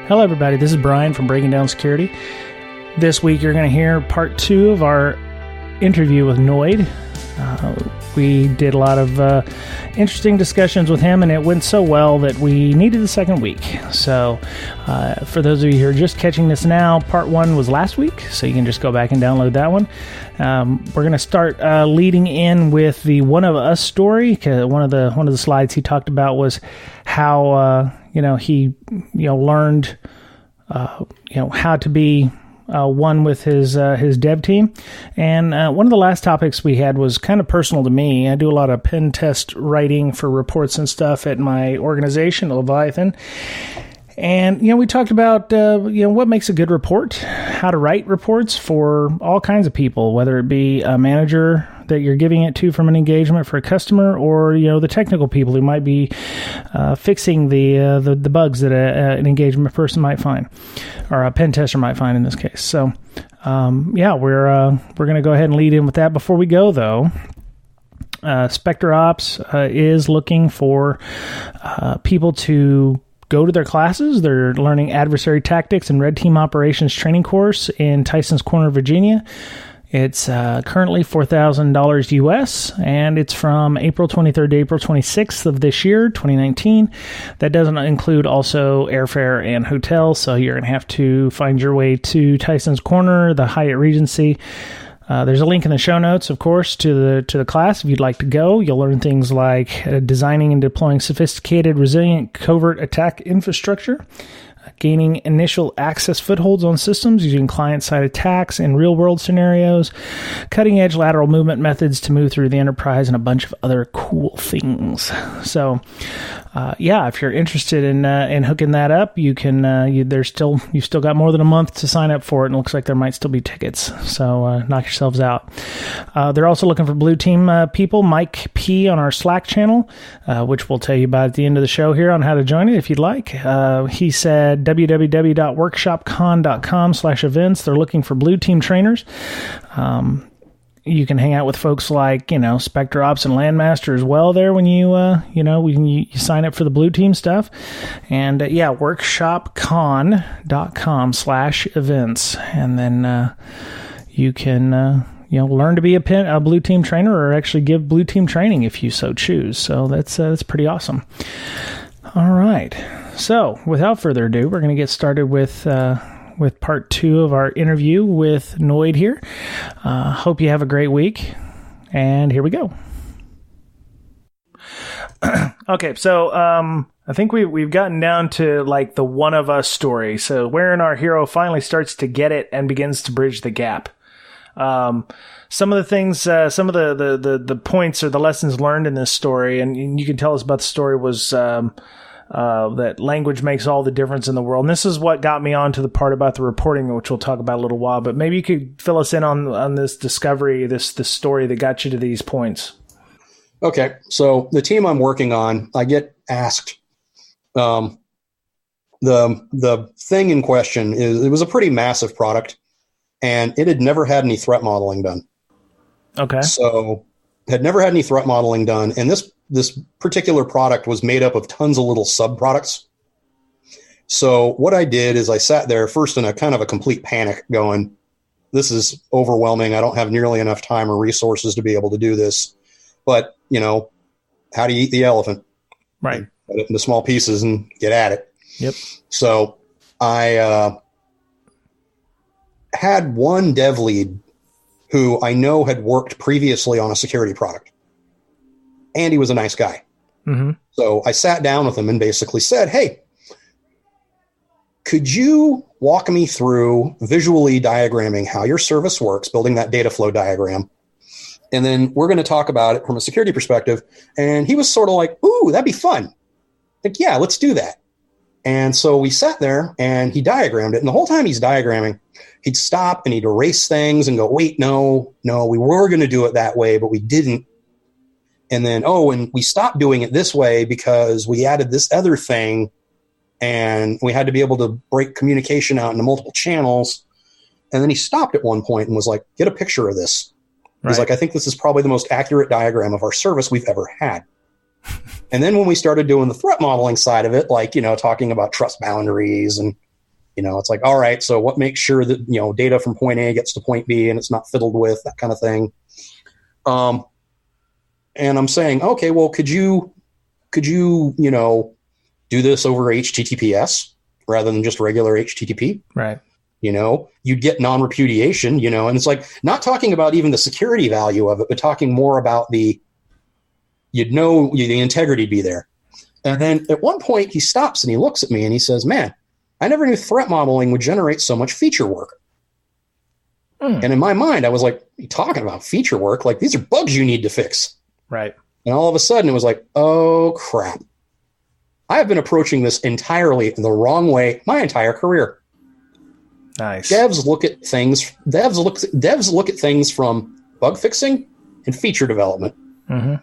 Hello, everybody. This is Bryan from Breaking Down Security. This week, you're going to hear part 2 of our interview with Noid. We did a lot of interesting discussions with him, and it went so well that we needed the second week. So, for those of you who are just catching this now, part 1 was last week, so you can just go back and download that one. We're going to start leading in with the One of Us story. One of the slides he talked about was how he learned how to be one with his dev team. And one of the last topics we had was kind of personal to me. I do a lot of pen test writing for reports and stuff at my organization, Leviathan. And, we talked about, what makes a good report, how to write reports for all kinds of people, whether it be a manager that you're giving it to from an engagement for a customer, or, the technical people who might be fixing the bugs that an engagement person might find, or a pen tester might find in this case. So, we're going to go ahead and lead in with that. Before we go, though, Spectre Ops is looking for people to go to their classes. They're learning adversary tactics and red team operations training course in Tysons Corner, Virginia. It's currently $4,000 US, and it's from April 23rd to April 26th of this year, 2019. That doesn't include also airfare and hotel, so you're going to have to find your way to Tysons Corner, the Hyatt Regency. There's a link in the show notes, of course, to the class. If you'd like to go, you'll learn things like designing and deploying sophisticated, resilient, covert attack infrastructure, gaining initial access footholds on systems using client-side attacks in real-world scenarios, cutting-edge lateral movement methods to move through the enterprise, and a bunch of other cool things. So, if you're interested in hooking that up, you can. You've still got more than a month to sign up for it, and it looks like there might still be tickets. So knock yourselves out. They're also looking for blue team people. Mike P on our Slack channel, which we'll tell you about at the end of the show here on how to join it if you'd like. He said www.workshopcon.com/events. They're looking for blue team trainers. You can hang out with folks like, Spectre Ops and Landmaster as well there when you sign up for the blue team stuff. And workshopcon.com/events. And then you can learn to be a blue team trainer, or actually give blue team training if you so choose. So that's pretty awesome. All right. So without further ado, we're going to get started with part 2 of our interview with Noid here. Hope you have a great week, and here we go. Okay, so I think we've gotten down to like the One of Us story. So wherein our hero finally starts to get it and begins to bridge the gap. Some of the things, some of the points or the lessons learned in this story, and you can tell us about the story, was that language makes all the difference in the world. And this is what got me on to the part about the reporting, which we'll talk about in a little while. But maybe you could fill us in on this discovery, this story that got you to these points. Okay. So the team I'm working on, I get asked, the thing in question is, it was a pretty massive product, and it had never had any threat modeling done. Okay. So had never had any threat modeling done. And this particular product was made up of tons of little sub-products. So what I did is I sat there first in a kind of a complete panic going, this is overwhelming. I don't have nearly enough time or resources to be able to do this. But, how do you eat the elephant? Right. Cut it into small pieces and get at it. Yep. So I had one dev lead who I know had worked previously on a security product. And he was a nice guy. Mm-hmm. So I sat down with him and basically said, hey, could you walk me through visually diagramming how your service works, building that data flow diagram? And then we're going to talk about it from a security perspective. And he was sort of like, ooh, that'd be fun. Like, yeah, let's do that. And so we sat there and he diagrammed it. And the whole time he's diagramming, he'd stop and he'd erase things and go, wait, no, we were going to do it that way, but we didn't. And then, and we stopped doing it this way because we added this other thing, and we had to be able to break communication out into multiple channels. And then he stopped at one point and was like, get a picture of this. Right. He's like, I think this is probably the most accurate diagram of our service we've ever had. And then when we started doing the threat modeling side of it, like, talking about trust boundaries and It's like, all right, so what makes sure that, data from point A gets to point B and it's not fiddled with, that kind of thing. And I'm saying, okay, well, could you, do this over HTTPS rather than just regular HTTP? Right. You'd get non-repudiation, and it's like not talking about even the security value of it, but talking more about the integrity be there. And then at one point he stops and he looks at me and he says, man, I never knew threat modeling would generate so much feature work. And in my mind, I was like, what are you talking about feature work? Like, these are bugs you need to fix. Right. And all of a sudden it was like, oh crap. I have been approaching this entirely the wrong way my entire career. Nice. Devs look at things from bug fixing and feature development. Mm-hmm.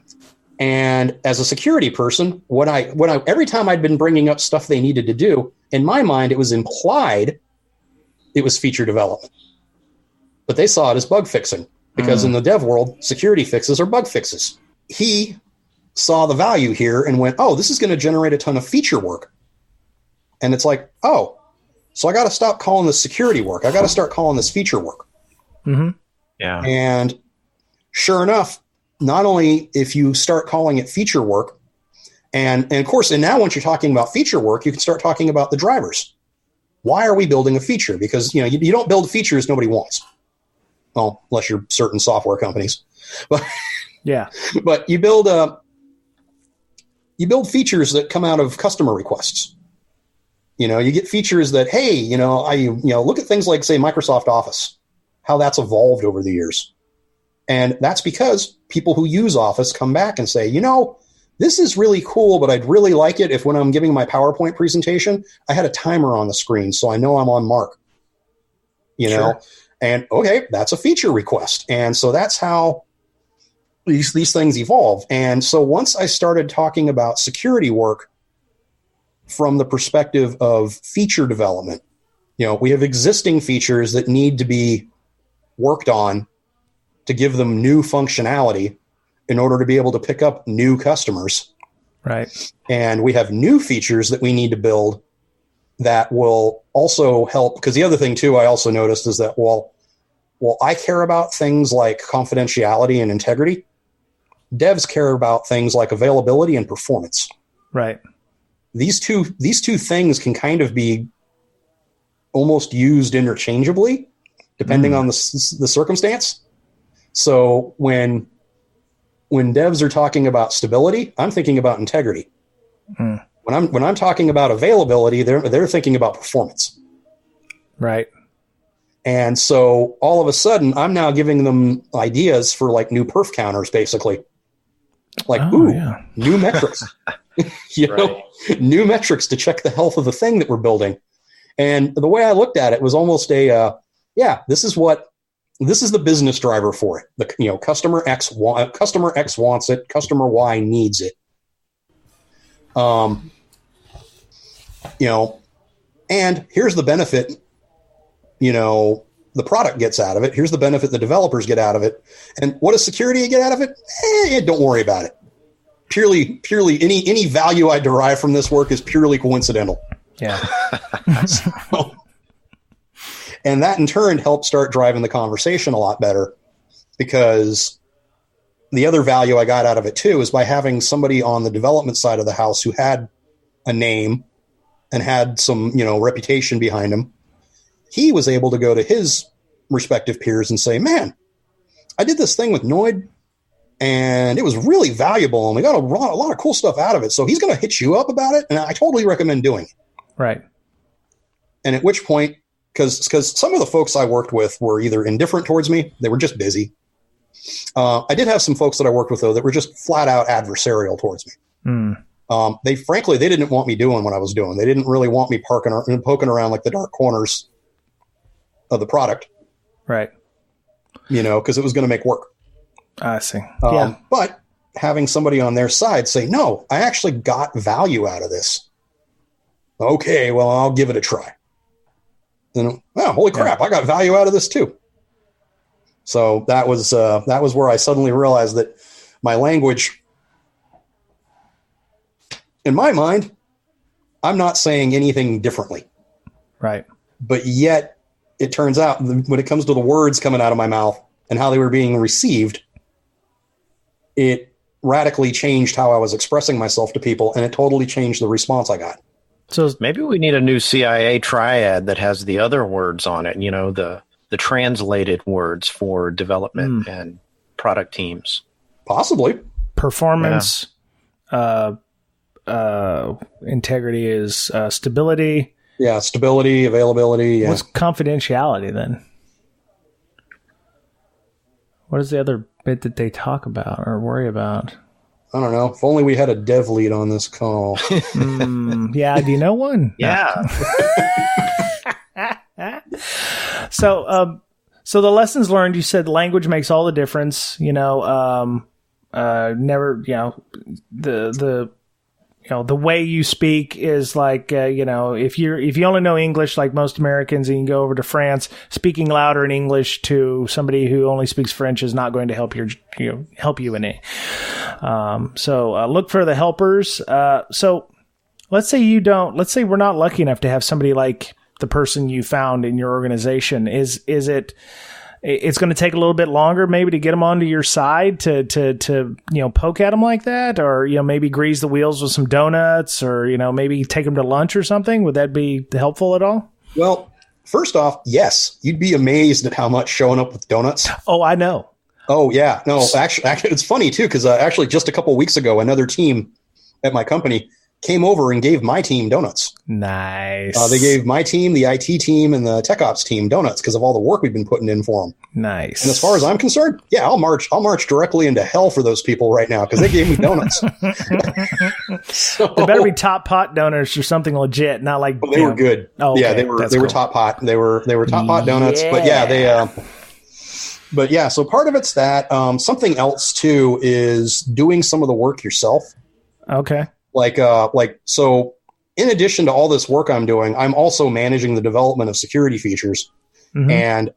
And as a security person, every time I'd been bringing up stuff they needed to do, in my mind, it was implied it was feature development. But they saw it as bug fixing because in the dev world, security fixes are bug fixes. He saw the value here and went, oh, this is going to generate a ton of feature work. And it's like, oh, so I got to stop calling this security work. I got to start calling this feature work. Mm-hmm. Yeah. And sure enough, not only if you start calling it feature work, and of course, and now once you're talking about feature work, you can start talking about the drivers. Why are we building a feature? Because, you don't build features nobody wants. Well, unless you're certain software companies. But yeah. But you build features that come out of customer requests. You get features that, hey, I look at things like, say, Microsoft Office, how that's evolved over the years. And that's because people who use Office come back and say, this is really cool, but I'd really like it if when I'm giving my PowerPoint presentation, I had a timer on the screen so I know I'm on mark. Sure. And okay, that's a feature request. And so that's how these things evolve. And so once I started talking about security work from the perspective of feature development, we have existing features that need to be worked on to give them new functionality in order to be able to pick up new customers. Right. And we have new features that we need to build that will also help. Because the other thing, too, I also noticed is that, well, I care about things like confidentiality and integrity. Devs care about things like availability and performance. Right. These two things can kind of be almost used interchangeably, depending on the circumstance. So when devs are talking about stability, I'm thinking about integrity. When I'm talking about availability, they're thinking about performance. Right. And so all of a sudden, I'm now giving them ideas for like new perf counters, basically. Like, new metrics. New metrics to check the health of the thing that we're building. And the way I looked at it was almost this is the business driver for it. Customer X wants it, customer Y needs it. And here's the benefit, the product gets out of it. Here's the benefit the developers get out of it. And what does security get out of it? Don't worry about it. Purely any value I derive from this work is purely coincidental. Yeah. And that in turn helped start driving the conversation a lot better, because the other value I got out of it too is by having somebody on the development side of the house who had a name and had some, reputation behind him. He was able to go to his respective peers and say, man, I did this thing with Noid and it was really valuable and we got a lot of cool stuff out of it. So he's going to hit you up about it. And I totally recommend doing it. Right. And at which point, because some of the folks I worked with were either indifferent towards me, they were just busy. I did have some folks that I worked with, though, that were just flat out adversarial towards me. They didn't want me doing what I was doing. They didn't really want me poking around like the dark corners of the product. Right. Because it was going to make work. I see. But having somebody on their side say, no, I actually got value out of this. Okay, well, I'll give it a try. And holy crap, I got value out of this too. So that was where I suddenly realized that my language, in my mind, I'm not saying anything differently. Right. But yet it turns out when it comes to the words coming out of my mouth and how they were being received, it radically changed how I was expressing myself to people, and it totally changed the response I got. So maybe we need a new CIA triad that has the other words on it, the translated words for development and product teams. Possibly. Performance, integrity is stability. Yeah, stability, availability. Yeah. What's confidentiality then? What is the other bit that they talk about or worry about? I don't know. If only we had a dev lead on this call. Yeah, do you know one? Yeah. So the lessons learned, you said language makes all the difference, never, the way you speak is like, if you only know English like most Americans and you go over to France, speaking louder in English to somebody who only speaks French is not going to help you in it. So look for the helpers. So let's say we're not lucky enough to have somebody like the person you found in your organization. It's going to take a little bit longer maybe to get them onto your side to poke at them like that, or maybe grease the wheels with some donuts, or maybe take them to lunch or something. Would that be helpful at all? Well, first off, yes, you'd be amazed at how much showing up with donuts. Oh, I know. Oh yeah, no, actually it's funny too, because actually just a couple of weeks ago, another team at my company came over and gave my team donuts. Nice. They gave my team, the IT team, and the tech ops team donuts because of all the work we've been putting in for them. Nice. And as far as I'm concerned, yeah, I'll march directly into hell for those people right now because they gave me donuts. So, they better be top pot donuts or something legit, not like they were good. Oh, okay. Yeah, they were top pot. They were top pot donuts. But yeah, But yeah, so part of it's that. Something else too is doing some of the work yourself. Okay. So in addition to all this work I'm doing, I'm also managing the development of security features. Mm-hmm. And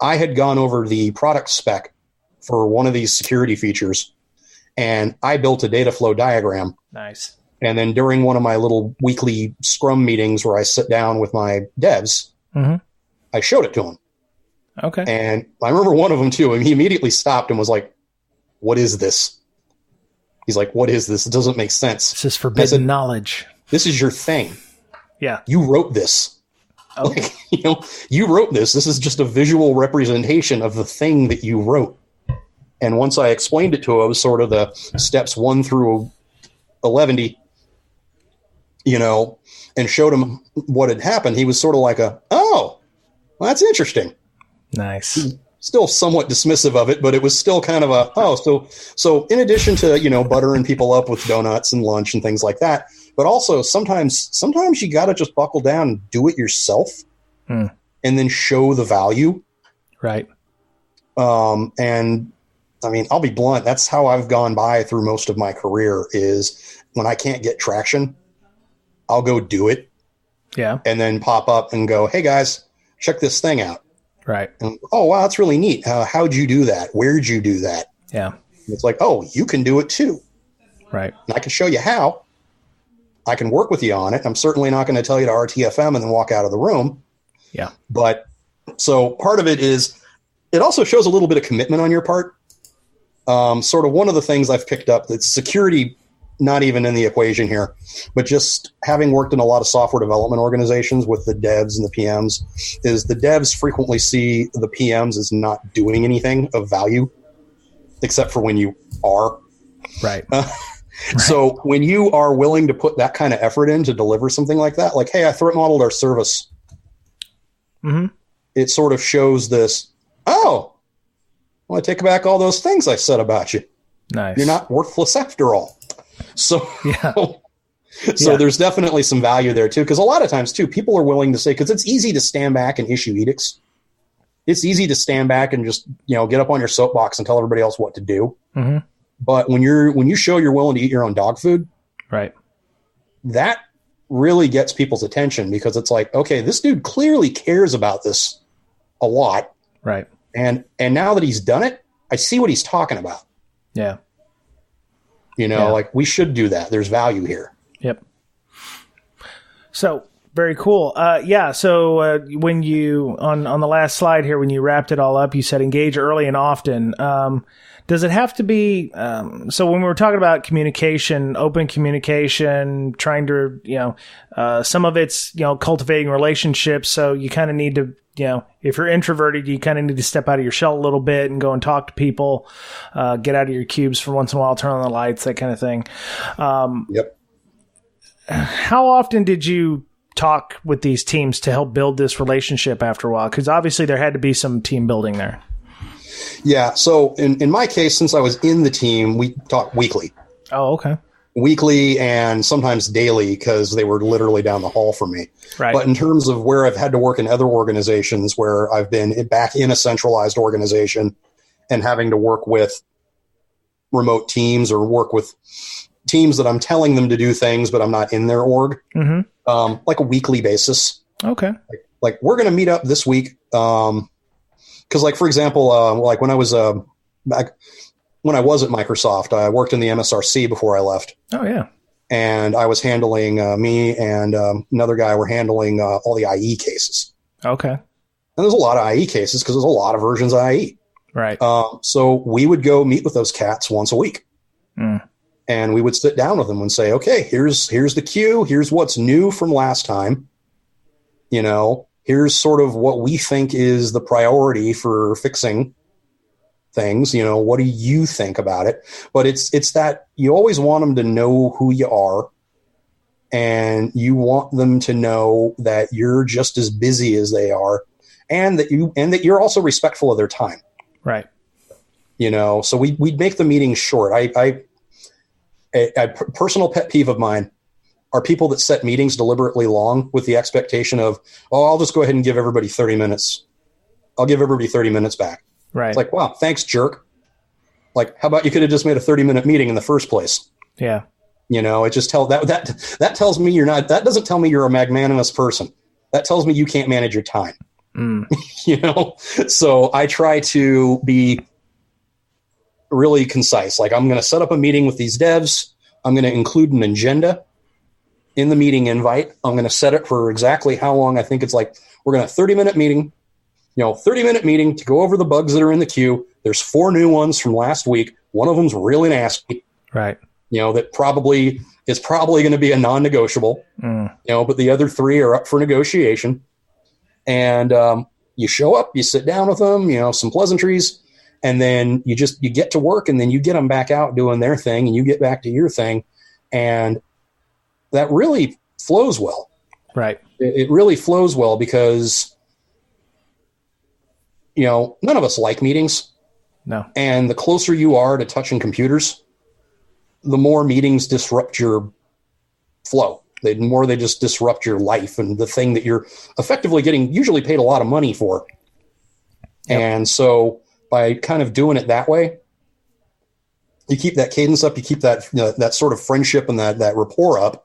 I had gone over the product spec for one of these security features, and I built a data flow diagram. Nice. And then during one of my little weekly Scrum meetings where I sit down with my devs, I showed it to him. Okay. And I remember one of them too, and he immediately stopped and was like, "What is this?" He's like, "What is this? It doesn't make sense. This is forbidden knowledge. This is your thing. Yeah. You wrote this. Oh. You wrote this. This is just a visual representation of the thing that you wrote." And once I explained it to him, sort of the steps 1 through 11, and showed him what had happened, he was sort of like well, that's interesting. Nice. Still somewhat dismissive of it, but it was still kind of so in addition to, buttering people up with donuts and lunch and things like that, but also sometimes you got to just buckle down and do it yourself and then show the value. Right. And I mean, I'll be blunt. That's how I've gone by through most of my career is when I can't get traction, I'll go do it. Yeah. And then pop up and go, "Hey guys, check this thing out." Right. And, "Oh, wow, that's really neat. How'd you do that? Where'd you do that?" Yeah. And it's like, "Oh, you can do it too." Right. And I can show you how. I can work with you on it. I'm certainly not going to tell you to RTFM and then walk out of the room. Yeah. But so part of it is it also shows a little bit of commitment on your part. Sort of one of the things I've picked up that's security, not even in the equation here, but just having worked in a lot of software development organizations with the devs and the PMs, is the devs frequently see the PMs as not doing anything of value, except for when you are. Right. So when you are willing to put that kind of effort in to deliver something like that, like, "Hey, I threat modeled our service." It sort of shows this, "Oh, well, I take back all those things I said about you. Nice. You're not worthless after all." So, yeah. There's definitely some value there too. Because a lot of times too, people are willing to say, because it's easy to stand back and issue edicts. It's easy to stand back and just, get up on your soapbox and tell everybody else what to do. Mm-hmm. But when you show you're willing to eat your own dog food, right, that really gets people's attention, because it's like, okay, this dude clearly cares about this a lot. Right. And now that he's done it, I see what he's talking about. Yeah. Like, we should do that. There's value here. Yep. So Very cool. So when you, on the last slide here, when you wrapped it all up, you said engage early and often. Does it have to be, so when we were talking about communication, open communication, trying to, some of it's, cultivating relationships. So you kind of need to, if you're introverted, you kind of need to step out of your shell a little bit and go and talk to people, get out of your cubes for once in a while, turn on the lights, that kind of thing. Yep. How often did you talk with these teams to help build this relationship after a while? Because obviously there had to be some team building there. Yeah. So in my case, since I was in the team, we talked weekly. Oh, okay. Weekly and sometimes daily because they were literally down the hall from me. Right. But in terms of where I've had to work in other organizations where I've been back in a centralized organization and having to work with remote teams or work with teams that I'm telling them to do things, but I'm not in their org, like a weekly basis. Okay. Like we're going to meet up this week. Because, like, for example, like when I was when I was at Microsoft, I worked in the MSRC before I left. Oh, yeah. And I was handling me and another guy were handling all the IE cases. Okay. And there's a lot of IE cases because there's a lot of versions of IE. Right. So we would go meet with those cats once a week. And we would sit down with them and say, okay, here's the queue. Here's what's new from last time. Here's sort of what we think is the priority for fixing things. What do you think about it? But it's that you always want them to know who you are, and you want them to know that you're just as busy as they are, and that you're also respectful of their time. Right. So we'd make the meetings short. A personal pet peeve of mine are people that set meetings deliberately long with the expectation of, I'll just go ahead and give everybody 30 minutes. I'll give everybody 30 minutes back. Right. It's like, wow, thanks, jerk. Like, how about you could have just made a 30-minute meeting in the first place? Yeah. It just that tells me that doesn't tell me you're a magnanimous person. That tells me you can't manage your time. So I try to be really concise. Like, I'm going to set up a meeting with these devs. I'm going to include an agenda in the meeting invite. I'm going to set it for exactly how long I think it's like. We're going to 30-minute meeting, 30-minute meeting to go over the bugs that are in the queue. There's 4 new ones from last week. One of them's really nasty. Right. That probably is going to be a non-negotiable, but the other 3 are up for negotiation. And you show up, you sit down with them, some pleasantries, and then you get to work, and then you get them back out doing their thing, and you get back to your thing. And that really flows well. Right. It really flows well because, none of us like meetings. No. And the closer you are to touching computers, the more meetings disrupt your flow. The more they just disrupt your life and the thing that you're effectively getting usually paid a lot of money for. Yep. And so by kind of doing it that way, you keep that cadence up, you keep that that sort of friendship and that rapport up.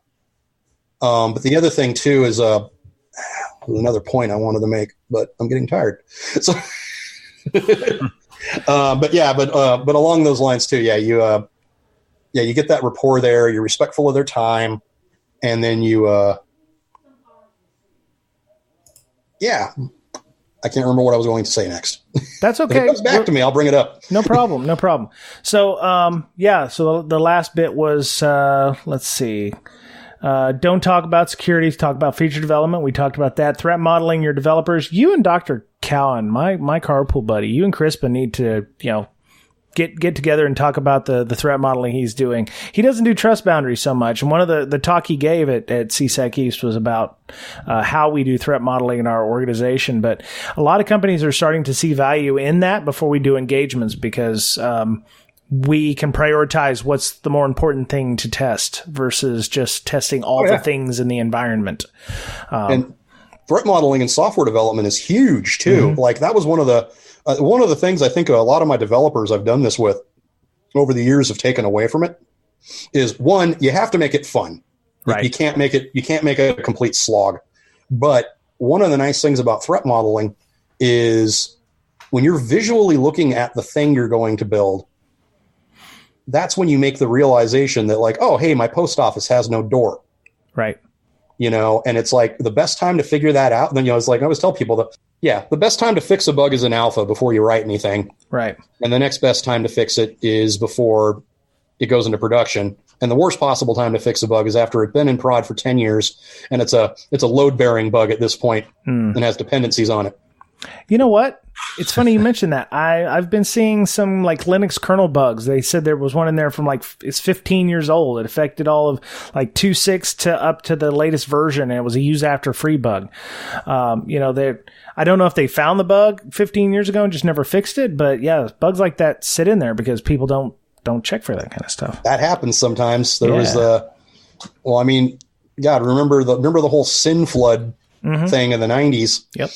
But the other thing too is another point I wanted to make, but I'm getting tired. So, but along those lines too, you get that rapport there. You're respectful of their time, and then I can't remember what I was going to say next. That's okay. If it comes back to me, I'll bring it up. No problem. So, so the last bit was, let's see. Don't talk about security, talk about feature development. We talked about that. Threat modeling your developers. You and Dr. Cowan, my carpool buddy, you and Crispin need to, get together and talk about the threat modeling he's doing. He doesn't do trust boundaries so much. And one of the talk he gave at SeaSec East was about how we do threat modeling in our organization. But a lot of companies are starting to see value in that before we do engagements because we can prioritize what's the more important thing to test versus just testing all the things in the environment. And threat modeling in software development is huge too. Mm-hmm. Like that was one of the things I think a lot of my developers I've done this with over the years have taken away from it is one, you have to make it fun. Right. You can't make it a complete slog. But one of the nice things about threat modeling is when you're visually looking at the thing you're going to build, that's when you make the realization that like, oh, hey, my post office has no door. Right. and it's like the best time to figure that out. And then, it's like, I always tell people that, the best time to fix a bug is in alpha before you write anything. Right. And the next best time to fix it is before it goes into production. And the worst possible time to fix a bug is after it's been in prod for 10 years and it's a load bearing bug at this point and has dependencies on it. You know what? It's funny you mentioned that. I've been seeing some like Linux kernel bugs. They said there was one in there from it's 15 years old. It affected all of like 2.6 to up to the latest version. And it was a use after free bug. I don't know if they found the bug 15 years ago and just never fixed it. But yeah, bugs like that sit in there because people don't check for that kind of stuff. That happens sometimes. There was remember the whole sin flood thing in the 90s. Yep.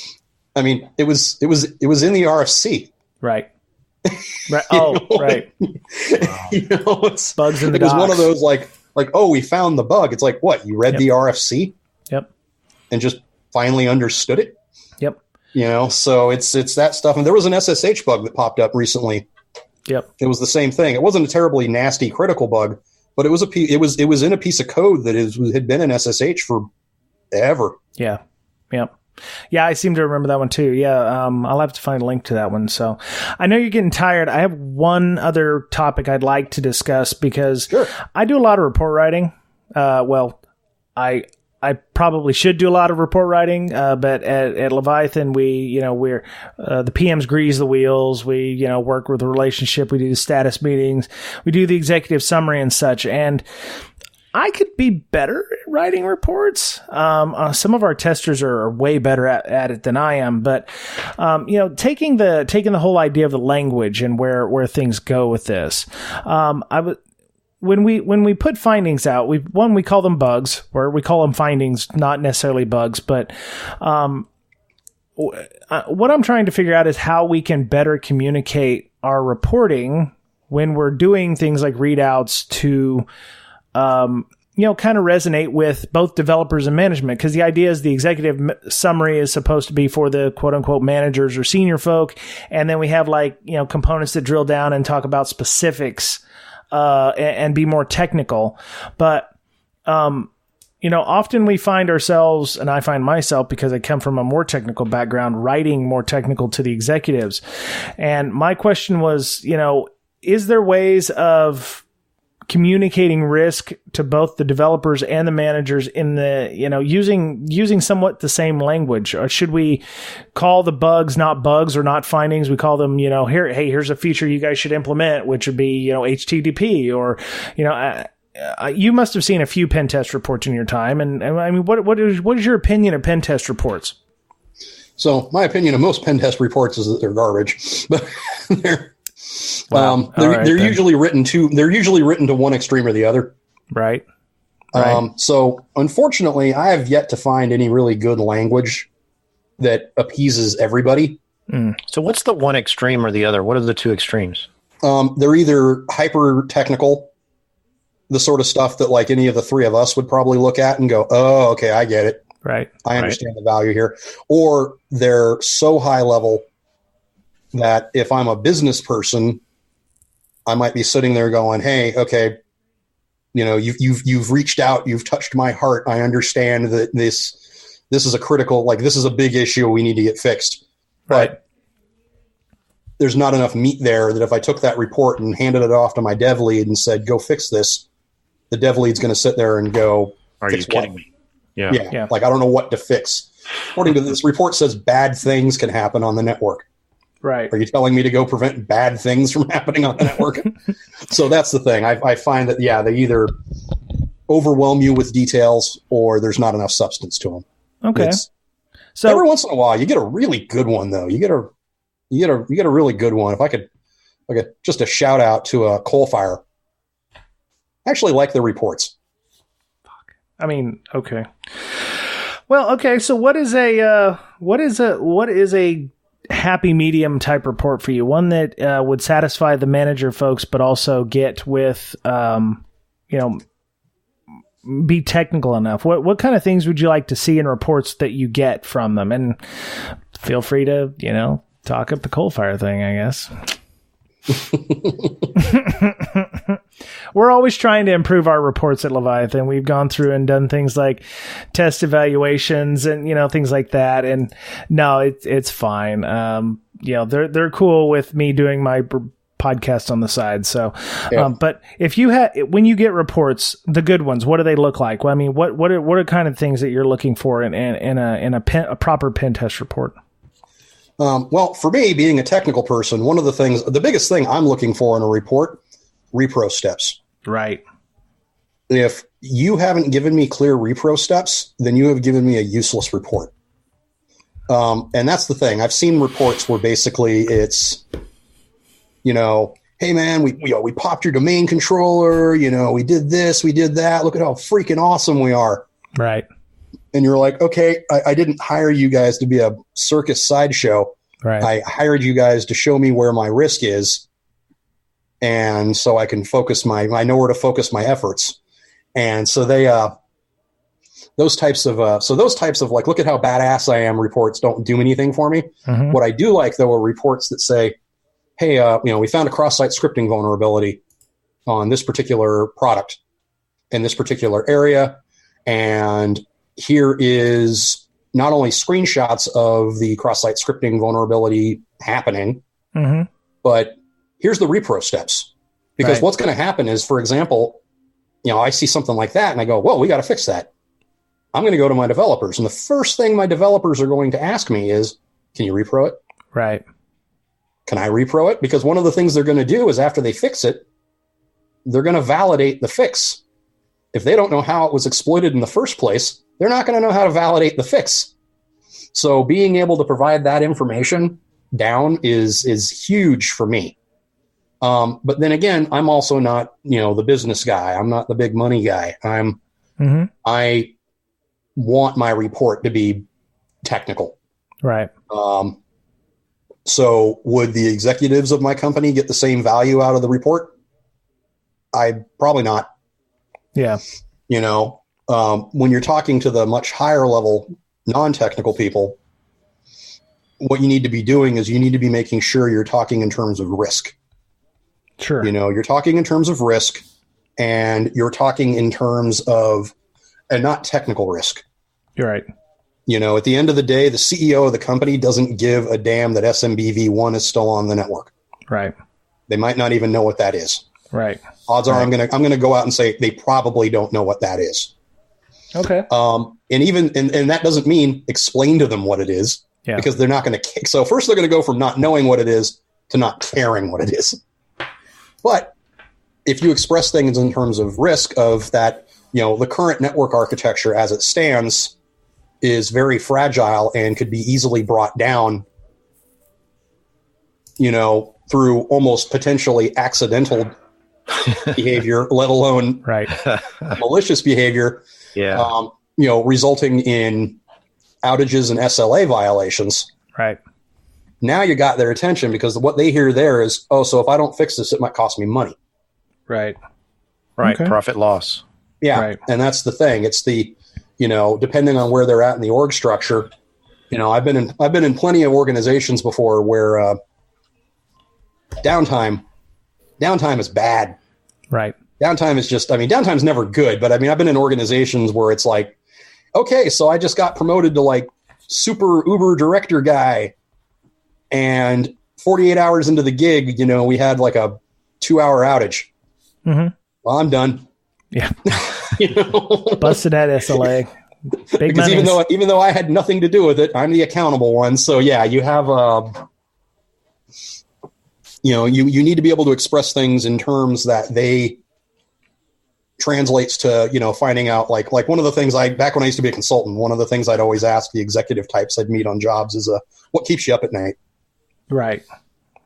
I mean, it was in the RFC. Right. Right. Oh, right. It's bugs in the It was docs. one of those like, oh, we found the bug. It's like, what? You read the RFC? Yep. And just finally understood it? Yep. So it's that stuff. And there was an SSH bug that popped up recently. Yep. It was the same thing. It wasn't a terribly nasty critical bug, but it was in a piece of code that had been in SSH for ever. Yeah. Yep. Yeah, I seem to remember that one too. Yeah, I'll have to find a link to that one. So I know you're getting tired. I have one other topic I'd like to discuss because I do a lot of report writing. I probably should do a lot of report writing, but at Leviathan, we're the PMs grease the wheels. We, work with the relationship. We do the status meetings. We do the executive summary and such. And I could be better at writing reports. Some of our testers are way better at it than I am. But taking the whole idea of the language and where things go with this, when we put findings out, we call them bugs, or we call them findings, not necessarily bugs. But what I'm trying to figure out is how we can better communicate our reporting when we're doing things like readouts to kind of resonate with both developers and management. Because the idea is the executive summary is supposed to be for the quote unquote managers or senior folk. And then we have components that drill down and talk about specifics, and be more technical. But, often we find ourselves, and I find myself, because I come from a more technical background, writing more technical to the executives. And my question was, is there ways of communicating risk to both the developers and the managers in the, using somewhat the same language? Or should we call the bugs not bugs or not findings? We call them, here's a feature you guys should implement, which would be, HTTP, or, you must have seen a few pen test reports in your time. And I mean, what is your opinion of pen test reports? So my opinion of most pen test reports is that they're garbage, but they're usually written to one extreme or the other. Right. So unfortunately, I have yet to find any really good language that appeases everybody. So what's the one extreme or the other? What are the two extremes? They're either hyper technical, the sort of stuff that like any of the three of us would probably look at and go, oh, okay, I get it. Right. I understand the value here. Or they're so high level that if I'm a business person, I might be sitting there going, hey, okay, you've reached out, you've touched my heart. I understand that this is a critical, this is a big issue we need to get fixed. Right. But there's not enough meat there that if I took that report and handed it off to my dev lead and said, go fix this, the dev lead's going to sit there and go, are you kidding me? Yeah. I don't know what to fix. According to this report says bad things can happen on the network. Right. Are you telling me to go prevent bad things from happening on the network? So that's the thing. I find that, they either overwhelm you with details or there's not enough substance to them. Okay. So every once in a while, you get a really good one, though. You get a really good one. If I could, just a shout out to a coal fire. I actually like the reports. I mean, okay. Well, okay. So what is a happy medium type report for you? One that would satisfy the manager folks, but also get with, be technical enough. What kind of things would you like to see in reports that you get from them? And feel free to, talk up the coal fire thing, I guess. we're always trying to improve our reports at Leviathan. We've gone through and done things like test evaluations and, things like that. And no, it's fine. They're cool with me doing my podcast on the side. So, but if when you get reports, the good ones, what do they look like? Well, I mean, what are kind of things that you're looking for in a proper pen test report? Well, for me, being a technical person, the biggest thing I'm looking for in a report, repro steps. Right. If you haven't given me clear repro steps, then you have given me a useless report. And that's the thing. I've seen reports where basically it's, hey man, we popped your domain controller, we did this, we did that. Look at how freaking awesome we are. Right. And you're like, okay, I didn't hire you guys to be a circus sideshow. Right. I hired you guys to show me where my risk is. And so I can I know where to focus my efforts. And so those types of like, look at how badass I am reports don't do anything for me. Mm-hmm. What I do like though are reports that say, hey, we found a cross-site scripting vulnerability on this particular product in this particular area. And here is not only screenshots of the cross-site scripting vulnerability happening, mm-hmm. but here's the repro steps. Because what's going to happen is, for example, I see something like that and I go, well, we got to fix that. I'm going to go to my developers. And the first thing my developers are going to ask me is, can you repro it? Right. Can I repro it? Because one of the things they're going to do is after they fix it, they're going to validate the fix. If they don't know how it was exploited in the first place, they're not going to know how to validate the fix. So being able to provide that information down is huge for me. But then again, I'm also not, the business guy. I'm not the big money guy. I want my report to be technical. Right. So would the executives of my company get the same value out of the report? Probably not. Yeah. When you're talking to the much higher level non-technical people, what you need to be doing is you need to be making sure you're talking in terms of risk. Sure. You're talking in terms of risk and you're talking in terms of and not technical risk. You're right. At the end of the day, the CEO of the company doesn't give a damn that SMBv1 is still on the network. Right. They might not even know what that is. Right. Odds are I'm gonna go out and say they probably don't know what that is. Okay. And that doesn't mean explain to them what it is, because they're not going to. So first they're going to go from not knowing what it is to not caring what it is. But if you express things in terms of risk of that, the current network architecture as it stands is very fragile and could be easily brought down, through almost potentially accidental behavior, let alone malicious behavior. Yeah. Resulting in outages and SLA violations. Right. Now you got their attention because what they hear there is, so if I don't fix this, it might cost me money. Right. Right. Okay. Profit loss. Yeah. Right. And that's the thing. It's the, depending on where they're at in the org structure, I've been in plenty of organizations before where downtime is bad. Right. Downtime is downtime's never good, but I've been in organizations where it's like, okay, so I just got promoted to like super Uber director guy, and 48 hours into the gig, we had like a 2-hour outage. Mm-hmm. Well, I'm done. Yeah. Busted that SLA. Big because even though I had nothing to do with it, I'm the accountable one. So yeah, you have you need to be able to express things in terms that they translates to, finding out like one of the things back when I used to be a consultant, one of the things I'd always ask the executive types I'd meet on jobs is, what keeps you up at night? Right.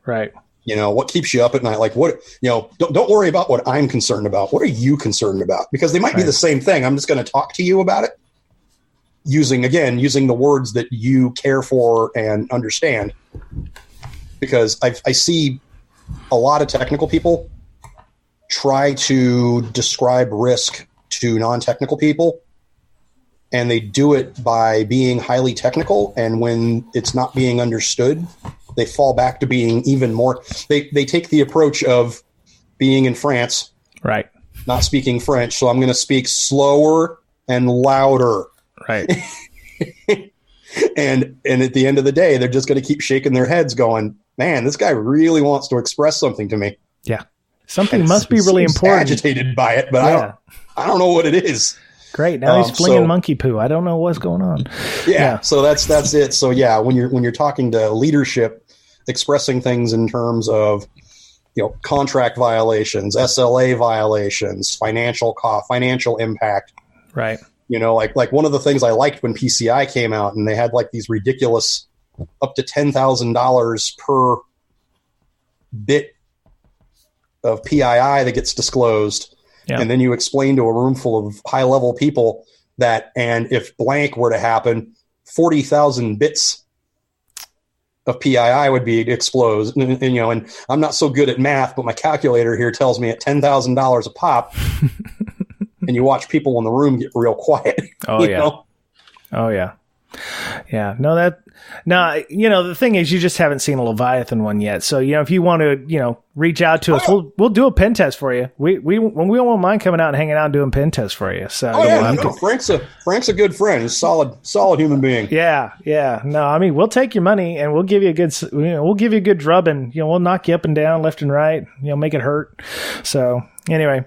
Right. What keeps you up at night? Like what, don't worry about what I'm concerned about. What are you concerned about? Because they might be the same thing. I'm just going to talk to you about it using the words that you care for and understand. Because I see a lot of technical people try to describe risk to non-technical people, and they do it by being highly technical. And when it's not being understood, they fall back to being even more. They take the approach of being in France Right. Not speaking French, so I'm going to speak slower and louder. Right. and at the end of the day, they're just going to keep shaking their heads going, man, this guy really wants to express something to me. Yeah. Something must be really important. Agitated by it, but I don't know what it is. Great. Now he's flinging monkey poo. I don't know what's going on. Yeah. So that's it. So yeah, when you're talking to leadership, expressing things in terms of, contract violations, SLA violations, financial impact. Right. Like one of the things I liked when PCI came out, and they had like these ridiculous up to $10,000 per bit of PII that gets disclosed. Yeah. And then you explain to a room full of high level people that, and if blank were to happen, 40,000 bits of PII would be exposed. And I'm not so good at math, but my calculator here tells me at $10,000 a pop, and you watch people in the room get real quiet. Oh, yeah. Oh, yeah. Yeah. The thing is, you just haven't seen a Leviathan one yet. So, if you want to, reach out to us, we'll do a pen test for you. We won't mind coming out and hanging out and doing pen tests for you. So, Frank's a good friend. He's a solid human being. Yeah. Yeah. No, I mean, we'll take your money and we'll give you a good drubbing. We'll knock you up and down, left and right, make it hurt. So anyway.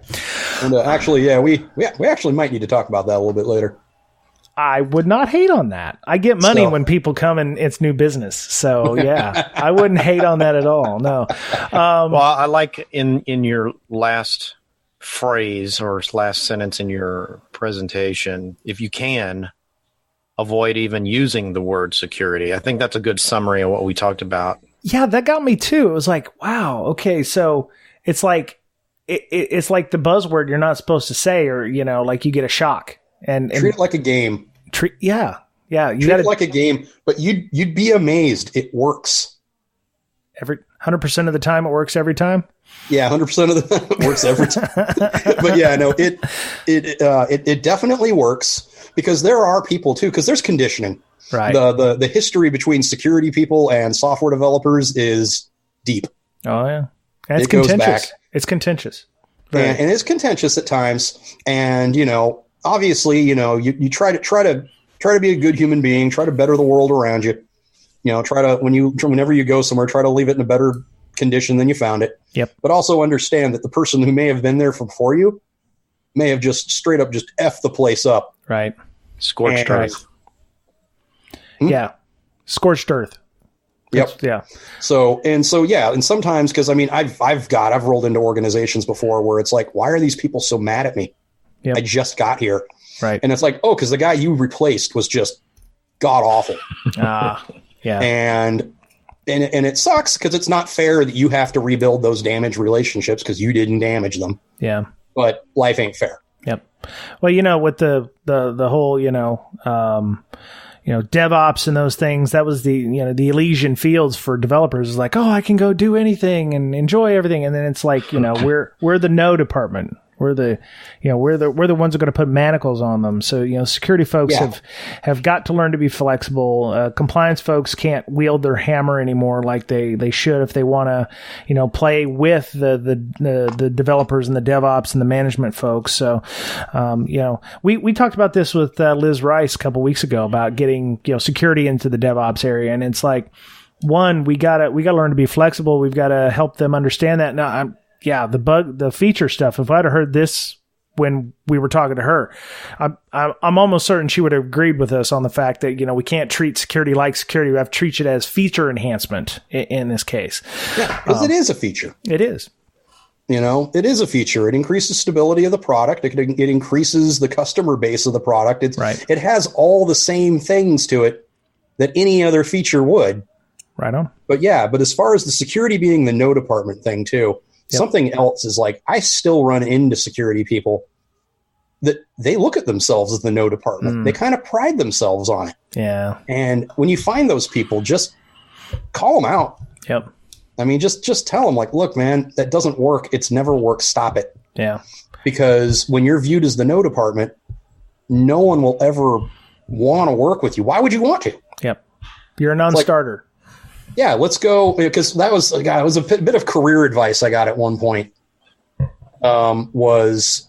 And actually, we actually might need to talk about that a little bit later. I would not hate on that. I get money when people come and it's new business. So yeah, I wouldn't hate on that at all. No. Well, I like in your last phrase or last sentence in your presentation, if you can avoid even using the word security. I think that's a good summary of what we talked about. Yeah, that got me too. It was like, wow. Okay. So it's like, it's like the buzzword you're not supposed to say, or, like you get a shock. And treat it like a game. Yeah. You treat it like a game, but you'd be amazed. It works. 100% of the time, it works every time. Yeah, 100% of the time, it works every time. But yeah, no, it definitely works, because there are people too. Because there's conditioning. Right. The history between security people and software developers is deep. Oh yeah, and it's contentious. Goes back. It's contentious. And it's contentious at times, and obviously, you try to be a good human being, try to better the world around you. Try to, whenever you go somewhere, try to leave it in a better condition than you found it. Yep. But also understand that the person who may have been there before you may have just straight up just F the place up. Right. Scorched earth. Yeah. Scorched earth. Yep. Yeah. So yeah. And sometimes, because I've rolled into organizations before where it's like, why are these people so mad at me? Yep. I just got here. Right. And it's like, because the guy you replaced was just god awful. Yeah. And it sucks, because it's not fair that you have to rebuild those damaged relationships because you didn't damage them. Yeah. But life ain't fair. Yep. Well, with the whole, DevOps and those things, that was the Elysian fields for developers. Is like, I can go do anything and enjoy everything. And then it's like, we're the no department. We're the ones that are going to put manacles on them. So, security folks have got to learn to be flexible. Compliance folks can't wield their hammer anymore like they should if they want to, play with the developers and the DevOps and the management folks. So, we talked about this with Liz Rice a couple weeks ago about getting, security into the DevOps area. And it's like, one, we gotta learn to be flexible. We've got to help them understand that. Now, the feature stuff, if I'd have heard this when we were talking to her, I'm almost certain she would have agreed with us on the fact that, we can't treat security like security. We have to treat it as feature enhancement in this case. Yeah, because it is a feature. It is. It is a feature. It increases stability of the product. It increases the customer base of the product. It has all the same things to it that any other feature would. Right on. But as far as the security being the no department thing too, something else is like, I still run into security people that they look at themselves as the no department. They kind of pride themselves on it. Yeah. And when you find those people, just call them out. Yep. I mean, just tell them, like, look, man, that doesn't work. It's never worked. Stop it. Yeah. Because when you're viewed as the no department, no one will ever want to work with you. Why would you want to? Yep. You're a non-starter. Yeah, let's go, because that was a bit of career advice I got at one point. was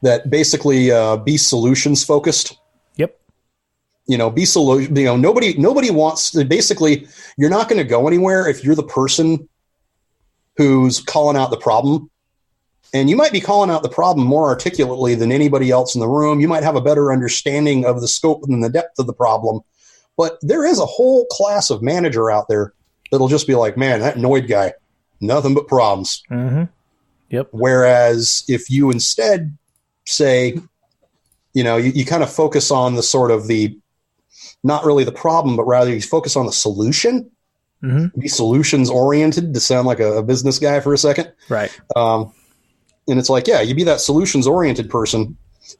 that basically be solutions focused. Yep. Nobody wants to, basically, you're not going to go anywhere if you're the person who's calling out the problem. And you might be calling out the problem more articulately than anybody else in the room. You might have a better understanding of the scope and the depth of the problem. But there is a whole class of manager out there that'll just be like, man, that Noid guy, nothing but problems. Mm-hmm. Yep. Whereas if you instead say, you kind of focus on the sort of the, not really the problem, but rather you focus on the solution. Mm-hmm. Be solutions oriented, to sound like a business guy for a second. Right. And it's like, yeah, you be that solutions oriented person.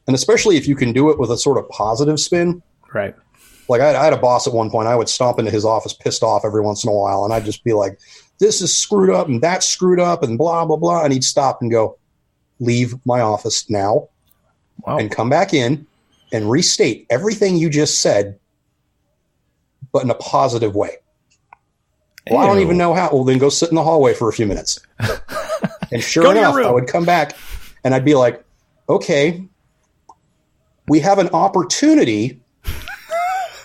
And especially if you can do it with a sort of positive spin. Right. Like I had a boss at one point, I would stomp into his office pissed off every once in a while. And I'd just be like, this is screwed up and that's screwed up and blah, blah, blah. And he'd stop and go, leave my office now. Wow. And come back in and restate everything you just said, but in a positive way. Well, I don't even know how. Well, then go sit in the hallway for a few minutes. And sure enough, I would come back and I'd be like, okay, we have an opportunity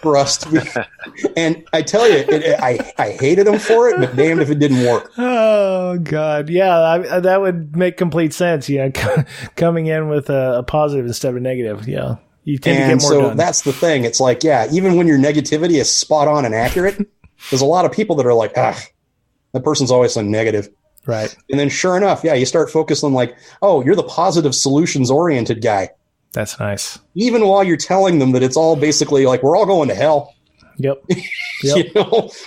for us to be. And I tell you, I hated him for it, but damned if it didn't work. Oh, God. Yeah, that would make complete sense. Coming in with a positive instead of a negative. Yeah. You tend to get more done. That's the thing. It's like, yeah, even when your negativity is spot on and accurate, there's a lot of people that are like, that person's always so negative. Right. And then sure enough, yeah, you start focusing like, oh, you're the positive solutions oriented guy. That's nice. Even while you're telling them that it's all basically like, we're all going to hell. Yep.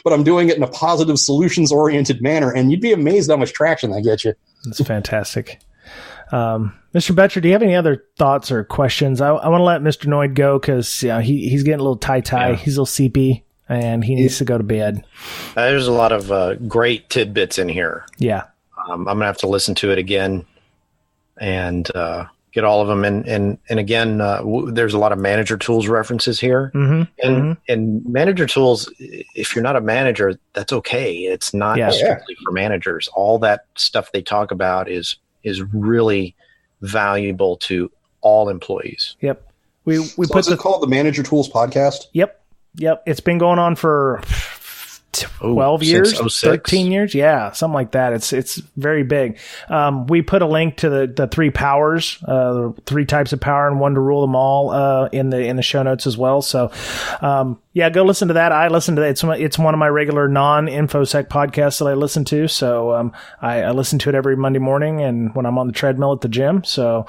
But I'm doing it in a positive solutions oriented manner. And you'd be amazed how much traction that gets you. That's fantastic. Mr. Betcher, do you have any other thoughts or questions? I want to let Mr. Noid go because he's getting a little tie-tie. Yeah. He's a little sleepy. And he needs to go to bed. There's a lot of great tidbits in here. Yeah. I'm going to have to listen to it again and get all of them. And again, there's a lot of manager tools references here. Mm-hmm. And manager tools, if you're not a manager, that's okay. It's not strictly for managers. All that stuff they talk about is really valuable to all employees. Yep. We is it called the Manager Tools Podcast? Yep. It's been going on for 12 years, 13 years. Yeah, something like that. It's very big. We put a link to the 3 powers, the 3 types of power and one to rule them all, in the show notes as well. So, go listen to that. I listen to that. It's one of my regular non-Infosec podcasts that I listen to. So, I listen to it every Monday morning and when I'm on the treadmill at the gym. So,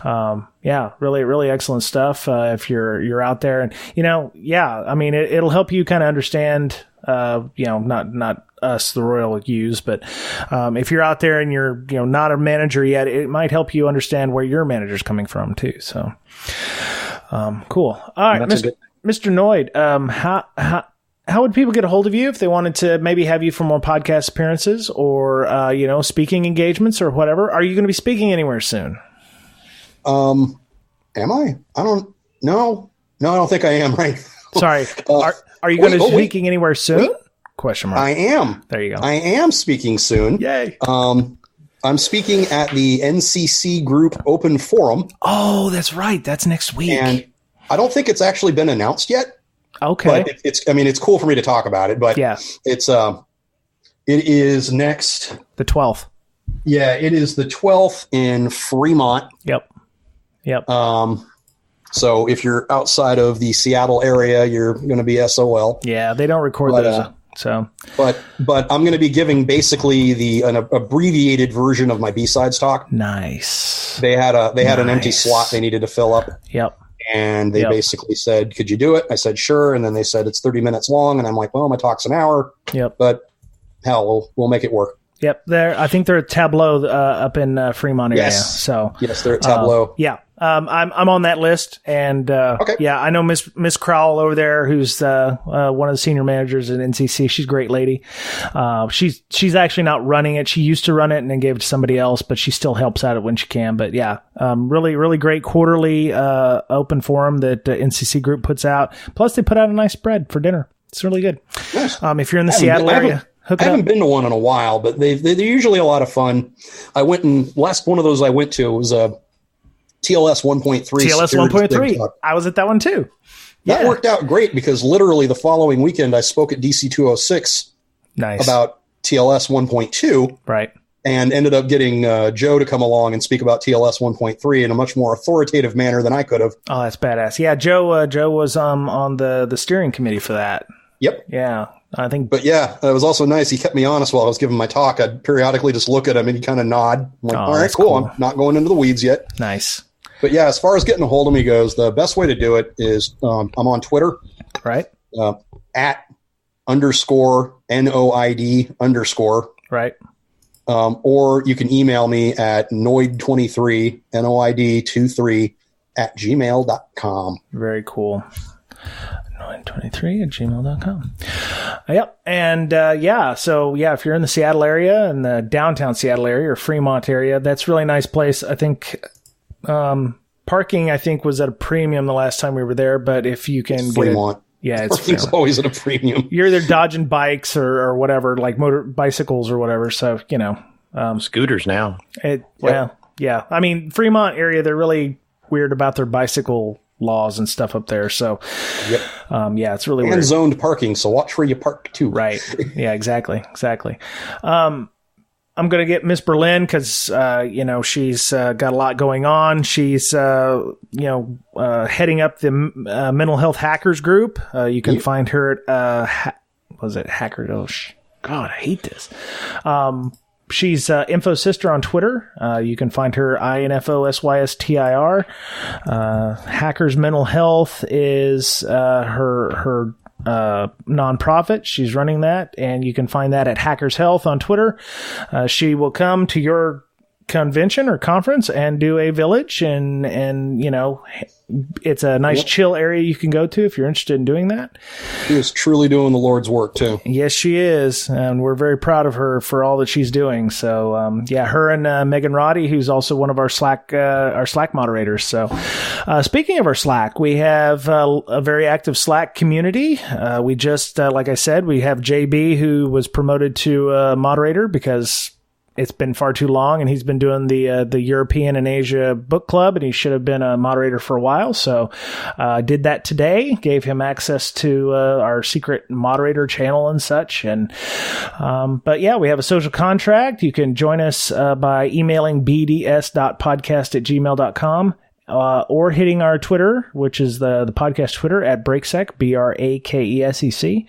really, really excellent stuff. If you're out there and, it'll help you kind of understand, not us, the royal use, but, if you're out there and you're, not a manager yet, it might help you understand where your manager's coming from too. So, cool. All right. Mr. Noid, how would people get a hold of you if they wanted to maybe have you for more podcast appearances or, speaking engagements or whatever? Are you going to be speaking anywhere soon? Am I? I don't know. No, I don't think I am. Right. Sorry. Are you going to be speaking anywhere soon? Question mark. I am. There you go. I am speaking soon. Yay. I'm speaking at the NCC Group Open Forum. Oh, that's right. That's next week. And I don't think it's actually been announced yet. Okay. But it's cool for me to talk about it, but it is next. The 12th. Yeah, it is the 12th in Fremont. Yep. So if you're outside of the Seattle area, you're going to be SOL. Yeah, they don't record those. So, but I'm going to be giving basically an abbreviated version of my B-sides talk. Nice. They had an empty slot they needed to fill up. Yep. And they basically said, "Could you do it?" I said, "Sure." And then they said it's 30 minutes long, and I'm like, "Well, my talk's an hour." Yep. But hell, we'll make it work. Yep. I think they're at Tableau up in Fremont area. Yes. So yes, they're at Tableau. I'm on that list, and I know Miss Crowell over there, who's one of the senior managers at NCC. She's a great lady. She's actually not running it. She used to run it and then gave it to somebody else, but she still helps out when she can. But really, really great quarterly open forum that NCC Group puts out. Plus, they put out a nice spread for dinner. It's really good. Nice. If you're in the Seattle area. Hook I it haven't up. been to one in a while, but they're usually a lot of fun. I went and last one of those I went to was a TLS 1.3. TLS 1.3. I was at that one too. That worked out great because literally the following weekend I spoke at DC 206 about TLS 1.2. Right. And ended up getting Joe to come along and speak about TLS 1.3 in a much more authoritative manner than I could have. Oh, that's badass. Yeah, Joe was on the steering committee for that. Yep. Yeah, I think. But yeah, it was also nice. He kept me honest while I was giving my talk. I'd periodically just look at him and he'd kind of nod. I'm like, all right, cool. I'm not going into the weeds yet. Nice. But yeah, as far as getting a hold of me goes, the best way to do it is I'm on Twitter. Right. At _NOID_. Right. Or you can email me at Noid23, NOID23 @gmail.com. Very cool. Noid23 @gmail.com. Yep. And so if you're in the Seattle area and the downtown Seattle area or Fremont area, that's a really nice place. I think parking, I think, was at a premium the last time we were there, but if you can Fremont. It's parking's always at a premium. You're either dodging bikes or whatever, like bicycles or whatever. So, scooters now. Yeah. I mean, Fremont area, they're really weird about their bicycle laws and stuff up there. So, it's really weird. And zoned parking, so watch where you park too. Right. Yeah, exactly. I'm going to get Miss Berlin because, she's got a lot going on. She's, heading up the mental health hackers group. You can find her at, Hacker? Oh, God, I hate this. She's Info Sister on Twitter. You can find her INFOSYSTIR. Hackers Mental Health is her nonprofit. She's running that, and you can find that at Hackers Health on Twitter. She will come to your convention or conference and do a village, and it's a nice chill area you can go to if you're interested in doing that. She is truly doing the Lord's work too. Yes, she is, and we're very proud of her for all that she's doing. So, her and Megan Roddy, who's also one of our Slack moderators. So, speaking of our Slack, we have a very active Slack community. We just, like I said, we have JB, who was promoted to moderator because it's been far too long, and he's been doing the European and Asia book club, and he should have been a moderator for a while. So did that today, gave him access to our secret moderator channel and such. And we have a social contract. You can join us by emailing bds.podcast@gmail.com. Or hitting our Twitter, which is the podcast Twitter at Brakesec, BRAKESEC.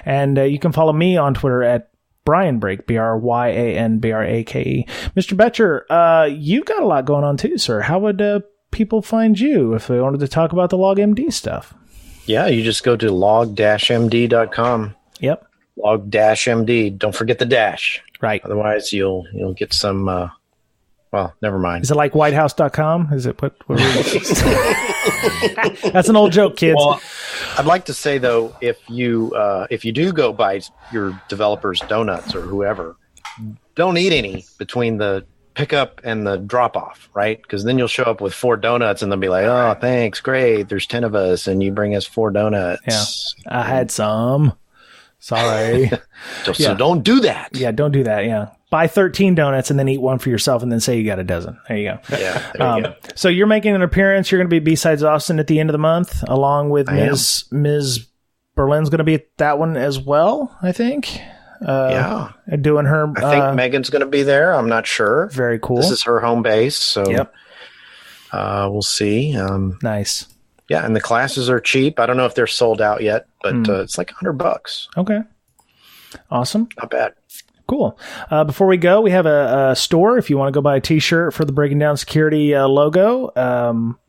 And you can follow me on Twitter at Bryan Brake, BRYANBRAKE. Mr. Betcher, you've got a lot going on too, sir. How would people find you if they wanted to talk about the LogMD stuff? Yeah, you just go to log-md.com. Yep. Log-md. Don't forget the dash. Right. Otherwise, you'll get some... well, never mind. Is it like whitehouse.com? Is it what That's an old joke, kids. Well, I'd like to say, though, if you do go buy your developers donuts or whoever, don't eat any between the pickup and the drop-off, right? Because then you'll show up with 4 donuts and they'll be like, oh, thanks, great. There's 10 of us, and you bring us 4 donuts. Yeah, I had some. Sorry. So don't do that. Yeah, don't do that, yeah. Buy 13 donuts and then eat one for yourself and then say you got a dozen. There you go. Yeah, there you go. So you're making an appearance. You're going to be B-Sides Austin at the end of the month, along with Ms. Berlin's going to be at that one as well, I think. Doing her... I think Megan's going to be there. I'm not sure. Very cool. This is her home base, so yep. We'll see. Nice. Yeah, and the classes are cheap. I don't know if they're sold out yet, but it's like $100. Okay. Awesome. Not bad. Cool. Before we go, we have a store. If you want to go buy a t-shirt for the Breaking Down Security logo,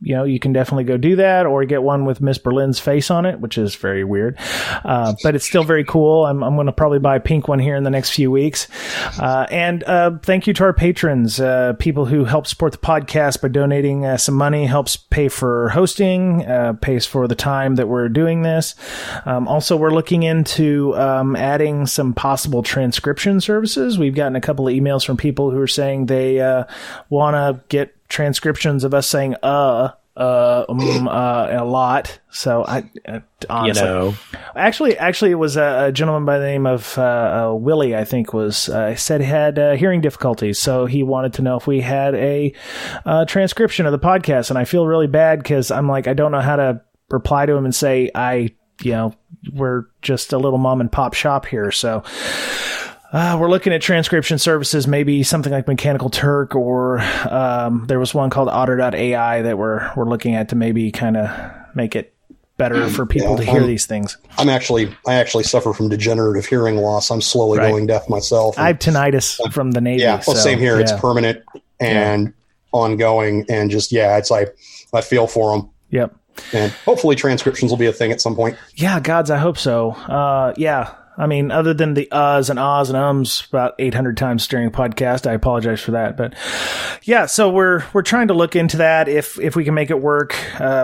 you can definitely go do that, or get one with Miss Berlin's face on it, which is very weird. But it's still very cool. I'm going to probably buy a pink one here in the next few weeks. And thank you to our patrons, people who help support the podcast by donating some money, helps pay for hosting, pays for the time that we're doing this. Also, we're looking into adding some possible transcription services. We've gotten a couple of emails from people who are saying they want to get transcriptions of us saying a lot. So honestly, actually, it was a gentleman by the name of Willie, I think said he had hearing difficulties. So he wanted to know if we had a transcription of the podcast. And I feel really bad because I'm like, I don't know how to reply to him and say, we're just a little mom and pop shop here. So we're looking at transcription services, maybe something like Mechanical Turk, or there was one called otter.ai that we're looking at to maybe kind of make it better for people to hear these things. I actually suffer from degenerative hearing loss. I'm slowly going deaf myself. I have tinnitus from the Navy. Yeah, well, same here. Yeah. It's permanent and ongoing, and just it's like I feel for them. Yep. And hopefully transcriptions will be a thing at some point. Yeah, gods, I hope so. I mean, other than the uhs and ahs and ums about 800 times during the podcast, I apologize for that. But yeah, so we're trying to look into that. If we can make it work,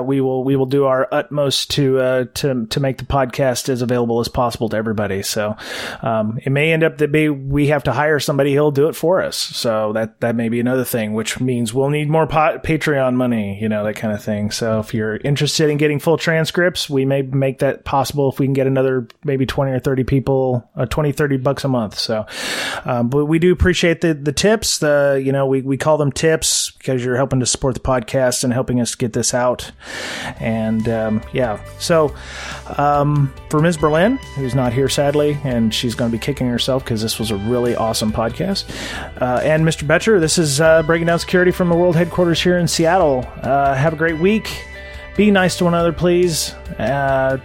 we will do our utmost to make the podcast as available as possible to everybody. So it may end up that we have to hire somebody who'll do it for us. So that may be another thing, which means we'll need more Patreon money, that kind of thing. So if you're interested in getting full transcripts, we may make that possible if we can get another maybe 20 or 30 people, $20-$30 a month. So, but we do appreciate the tips. We call them tips because you're helping to support the podcast and helping us get this out. And, so, for Ms. Berlin, who's not here sadly, and she's going to be kicking herself because this was a really awesome podcast. And Mr. Betcher, this is, Breaking Down Security from the world headquarters here in Seattle. Have a great week. Be nice to one another, please.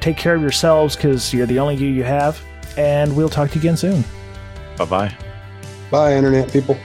Take care of yourselves because you're the only you have. And we'll talk to you again soon. Bye-bye. Bye, Internet people.